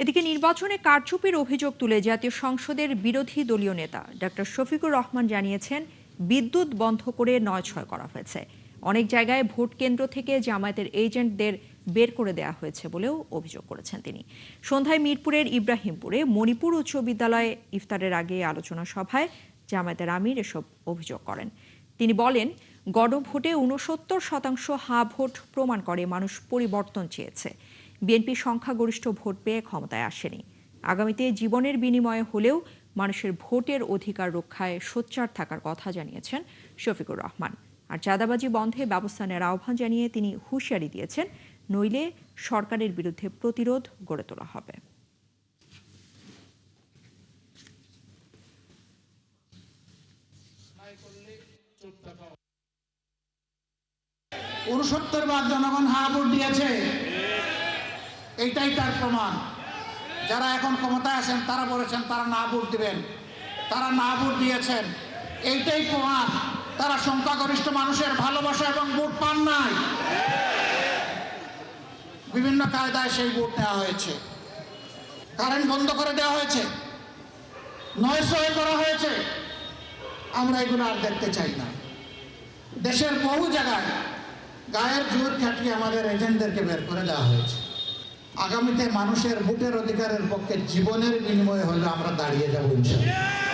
এদিকে নির্বাচনে কারচুপির অভিযোগ তুলে জাতীয় সংসদের বিরোধী দলীয় নেতা ডক্টর শফিকুর রহমান জানিয়েছেন, বিদ্যুৎ বন্ধ করে ৯/৬ করা হয়েছে। অনেক জায়গায় ভোট কেন্দ্র থেকে জামায়াতের এজেন্টদের বের করে দেওয়া হয়েছে বলেও অভিযোগ করেছেন তিনি। সন্ধ্যায় মিরপুরের ইব্রাহিমপুরে মণিপুর উচ্চ বিদ্যালয়ে ইফতারের আগে আলোচনা সভায় জামায়াতের আমির এসব অভিযোগ করেন। তিনি বলেন, গণভোটে ৬৯% হাঁ ভোট প্রমাণ করে মানুষ পরিবর্তন চেয়েছে। বিএনপি সংখ্যাগরিষ্ঠ ভোট পেয়ে ক্ষমতায় আসেনি। আগামীতে জীবনের বিনিময়ে হলেও মানুষের ভোটের অধিকার রক্ষায় সোচ্চার থাকার কথা জানিয়েছেন শফিকুর রহমান। আর চাঁদাবাজি বন্ধে ব্যবস্থা নেওয়ার আহ্বান জানিয়ে তিনি হুঁশিয়ারি দিয়েছেন, নইলে সরকারের বিরুদ্ধে প্রতিরোধ গড়ে তোলা হবে। ৬৯ জনগণ হা ভোট দিয়েছে, এইটাই তার প্রমাণ। যারা এখন ক্ষমতায় আছেন তারা বলেছেন তারা না ভোট দিবেন, তারা না ভোট দিয়েছেন, এইটাই প্রমাণ তারা সংখ্যাগরিষ্ঠ মানুষের ভালোবাসা এবং ভোট পান নাই। বিভিন্ন কায়দায় সেই ভোট নেওয়া হয়েছে, কারেন্ট বন্ধ করে দেওয়া হয়েছে, ৯/৬ করা হয়েছে। আমরা এগুলো আর দেখতে চাই না। দেশের বহু জায়গায় গায়ের জোর খাটিয়ে আমাদের এজেন্টদেরকে বের করে দেওয়া হয়েছে। আগামীতে মানুষের ভোটের অধিকারের পক্ষে জীবনের বিনিময়ে হলে আমরা দাঁড়িয়ে যাবো ইনশাআল্লাহ।